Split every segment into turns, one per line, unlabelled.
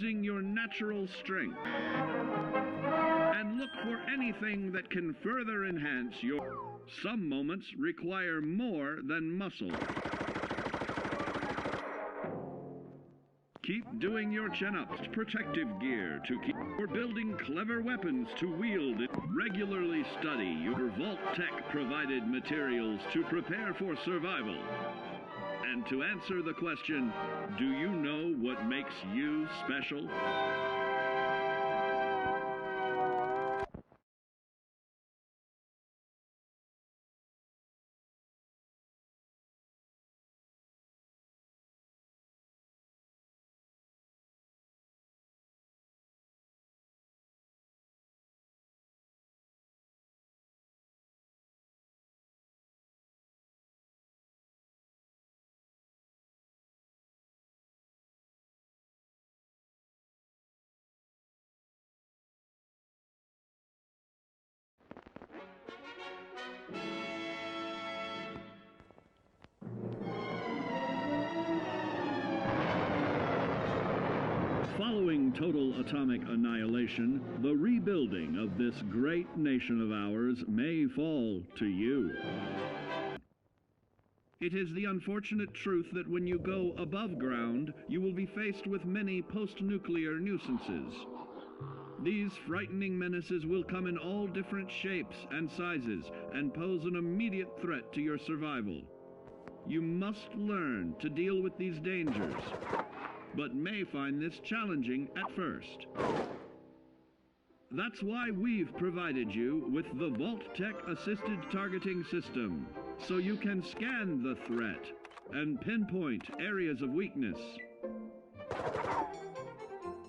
using your natural strength. And look for anything that can further enhance your... Some moments require more than muscle. Keep doing your chin-ups, protective gear to keep... Or building clever weapons to wield. Regularly study your Vault-Tec provided materials to prepare for survival. And to answer the question, do you know what makes you special? Following total atomic annihilation, the rebuilding of this great nation of ours may fall to you. It is the unfortunate truth that when you go above ground, you will be faced with many post-nuclear nuisances. These frightening menaces will come in all different shapes and sizes and pose an immediate threat to your survival. You must learn to deal with these dangers, but may find this challenging at first. That's why we've provided you with the Vault-Tec Assisted Targeting System, so you can scan the threat and pinpoint areas of weakness.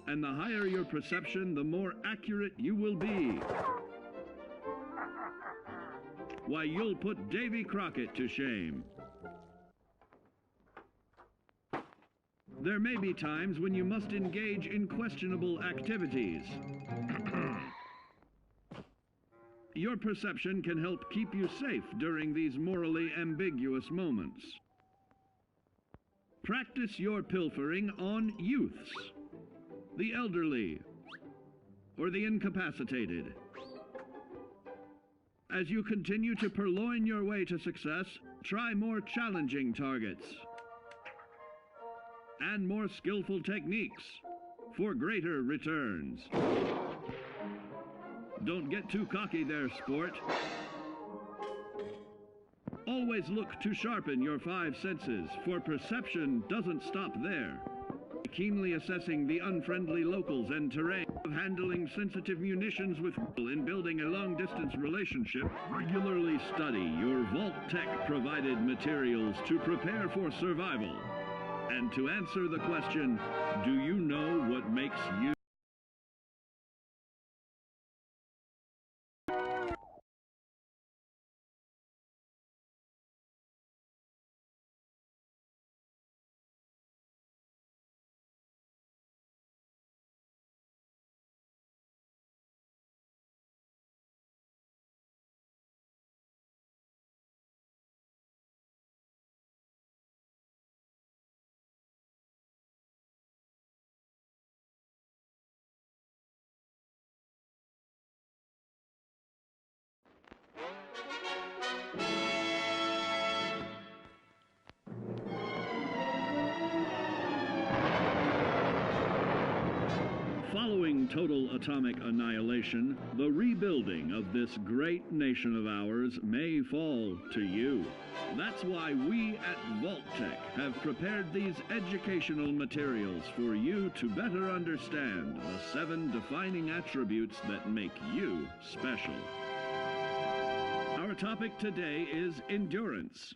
And the higher your perception, the more accurate you will be. Why, you'll put Davy Crockett to shame. There may be times when you must engage in questionable activities. Your perception can help keep you safe during these morally ambiguous moments. Practice your pilfering on youths, the elderly, or the incapacitated. As you continue to purloin your way to success, try more challenging targets and more skillful techniques for greater returns. Don't get too cocky there, sport. Always look to sharpen your five senses, for perception doesn't stop there. Keenly assessing the unfriendly locals and terrain, of handling sensitive munitions with in building a long-distance relationship. Regularly study your Vault-Tec provided materials to prepare for survival. And to answer the question, do you know what makes you Following total atomic annihilation, the rebuilding of this great nation of ours may fall to you. That's why we at Vault-Tec have prepared these educational materials for you to better understand the 7 defining attributes that make you special. Our topic today is endurance.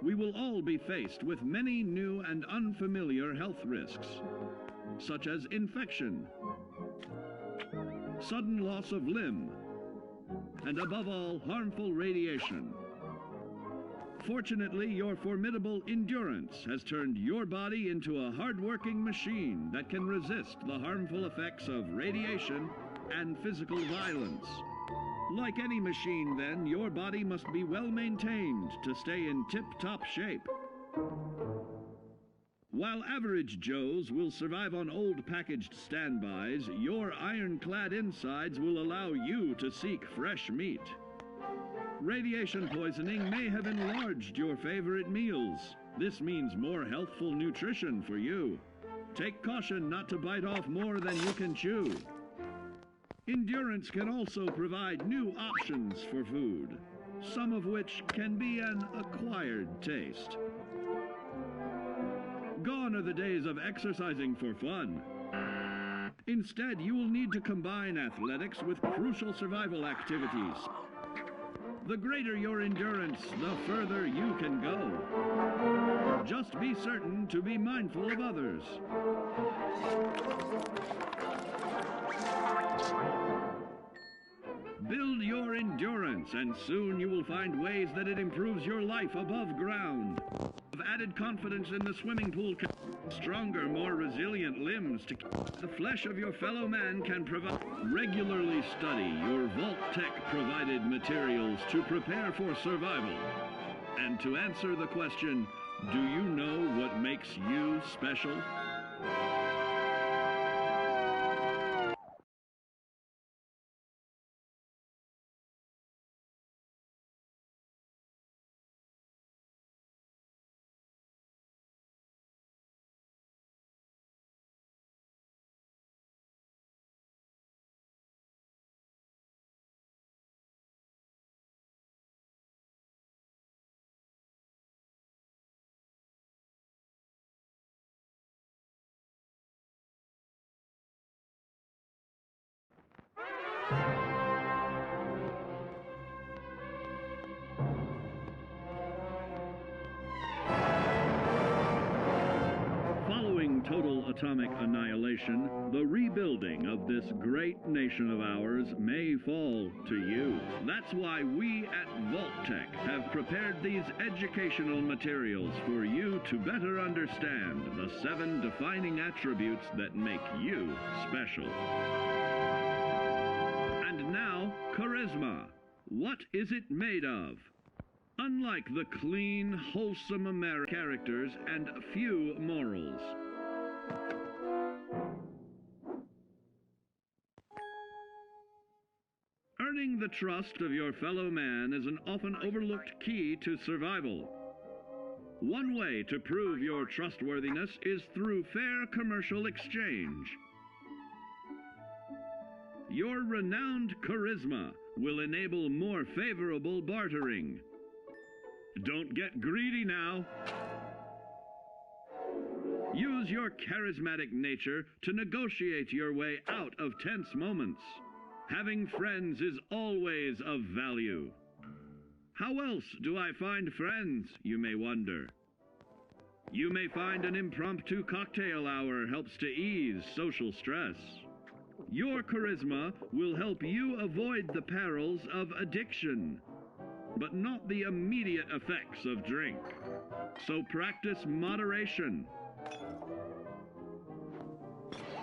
We will all be faced with many new and unfamiliar health risks, such as infection, sudden loss of limb, and above all, harmful radiation. Fortunately, your formidable endurance has turned your body into a hard-working machine that can resist the harmful effects of radiation and physical violence. Like any machine, then, your body must be well maintained to stay in tip-top shape. While average Joes will survive on old packaged standbys, your ironclad insides will allow you to seek fresh meat. Radiation poisoning may have enlarged your favorite meals. This means more healthful nutrition for you. Take caution not to bite off more than you can chew. Endurance can also provide new options for food, some of which can be an acquired taste. Gone are the days of exercising for fun. Instead, you will need to combine athletics with crucial survival activities. The greater your endurance, the further you can go. Just be certain to be mindful of others. Build your endurance, and soon you will find ways that it improves your life above ground. Added confidence in the swimming pool, stronger, more resilient limbs to the flesh of your fellow man can provide. Regularly study your Vault-Tec provided materials to prepare for survival. And to answer the question, do you know what makes you special? Following total atomic annihilation, the rebuilding of this great nation of ours may fall to you. That's why we at Vault-Tec have prepared these educational materials for you to better understand the 7 defining attributes that make you special. And now, charisma. What is it made of? Unlike the clean, wholesome American characters and few morals. Earning the trust of your fellow man is an often overlooked key to survival. One way to prove your trustworthiness is through fair commercial exchange. Your renowned charisma will enable more favorable bartering. Don't get greedy now. Use your charismatic nature to negotiate your way out of tense moments. Having friends is always of value. How else do I find friends, you may wonder? You may find an impromptu cocktail hour helps to ease social stress. Your charisma will help you avoid the perils of addiction, but not the immediate effects of drink. So practice moderation,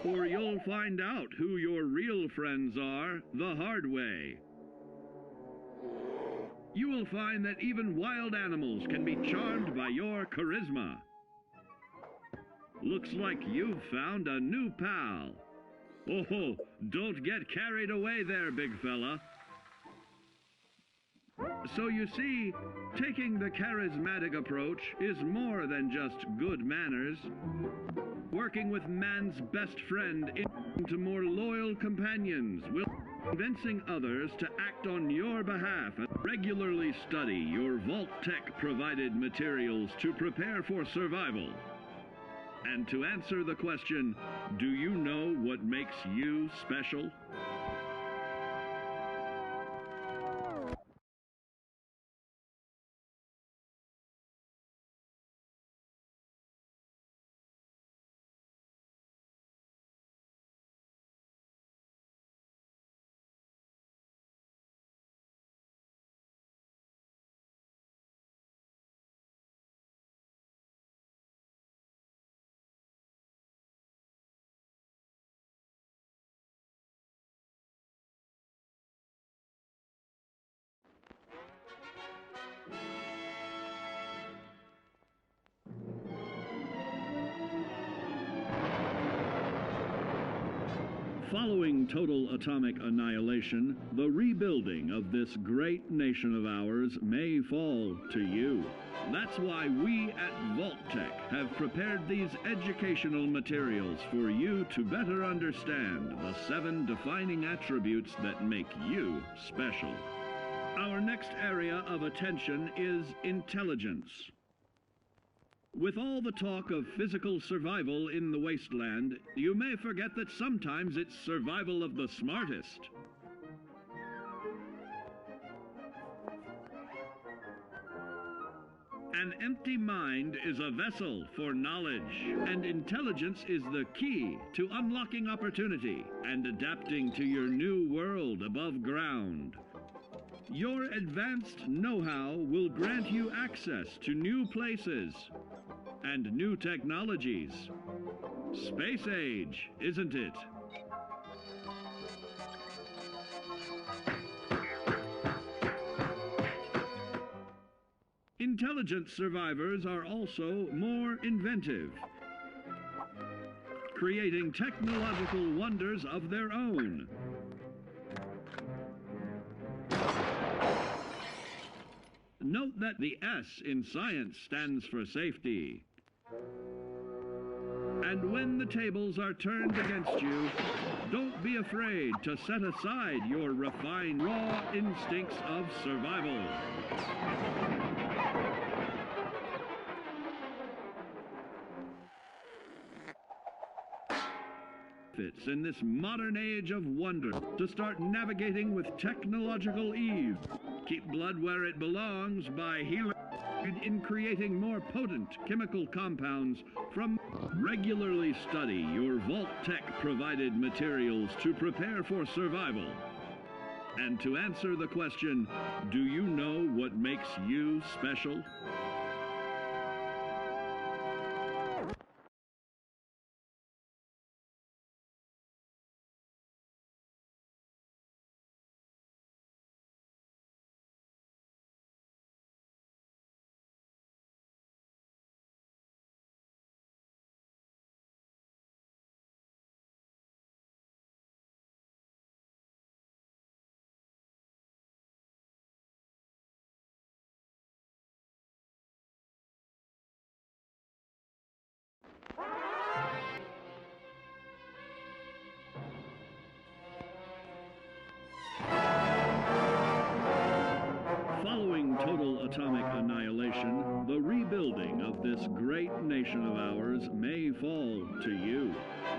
or you'll find out who your real friends are the hard way. You will find that even wild animals can be charmed by your charisma. Looks like you've found a new pal. Oh, don't get carried away there, big fella. So you see, taking the charismatic approach is more than just good manners. Working with man's best friend into more loyal companions will convincing others to act on your behalf. Regularly study your Vault-Tec provided materials to prepare for survival. And to answer the question, do you know what makes you special? Following total atomic annihilation, the rebuilding of this great nation of ours may fall to you. That's why we at Vault-Tec have prepared these educational materials for you to better understand the 7 defining attributes that make you special. Our next area of attention is intelligence. With all the talk of physical survival in the wasteland, you may forget that sometimes it's survival of the smartest. An empty mind is a vessel for knowledge, and intelligence is the key to unlocking opportunity and adapting to your new world above ground. Your advanced know-how will grant you access to new places and new technologies. Space age, isn't it? Intelligent survivors are also more inventive, creating technological wonders of their own. Note that the S in science stands for safety. And when the tables are turned against you, don't be afraid to set aside your refined, raw instincts of survival. Fits in this modern age of wonder to start navigating with technological ease. Keep blood where it belongs by healing in creating more potent chemical compounds from. Regularly study your Vault-Tec provided materials to prepare for survival. And to answer the question, do you know what makes you special? Following total atomic annihilation, the rebuilding of this great nation of ours may fall to you.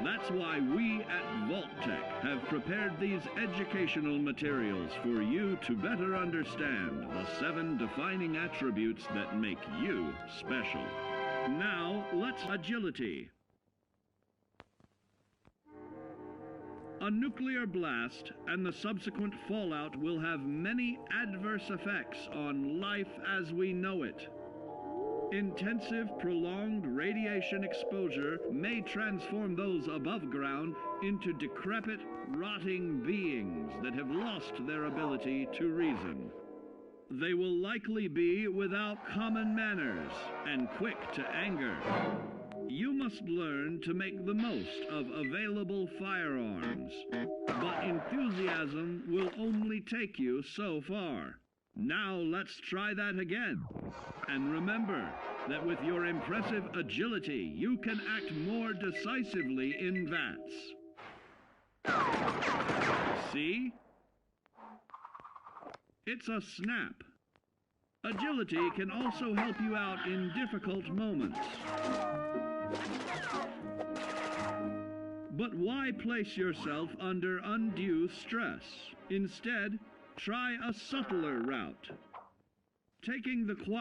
That's why we at Vault-Tec have prepared these educational materials for you to better understand the 7 defining attributes that make you special. Now, let's agility. A nuclear blast and the subsequent fallout will have many adverse effects on life as we know it. Intensive, prolonged radiation exposure may transform those above ground into decrepit, rotting beings that have lost their ability to reason. They will likely be without common manners and quick to anger. You must learn to make the most of available firearms, but enthusiasm will only take you so far. Now let's try that again. And remember that with your impressive agility, you can act more decisively in VATS. See? It's a snap. Agility can also help you out in difficult moments. But why place yourself under undue stress? Instead, try a subtler route. Taking the quiet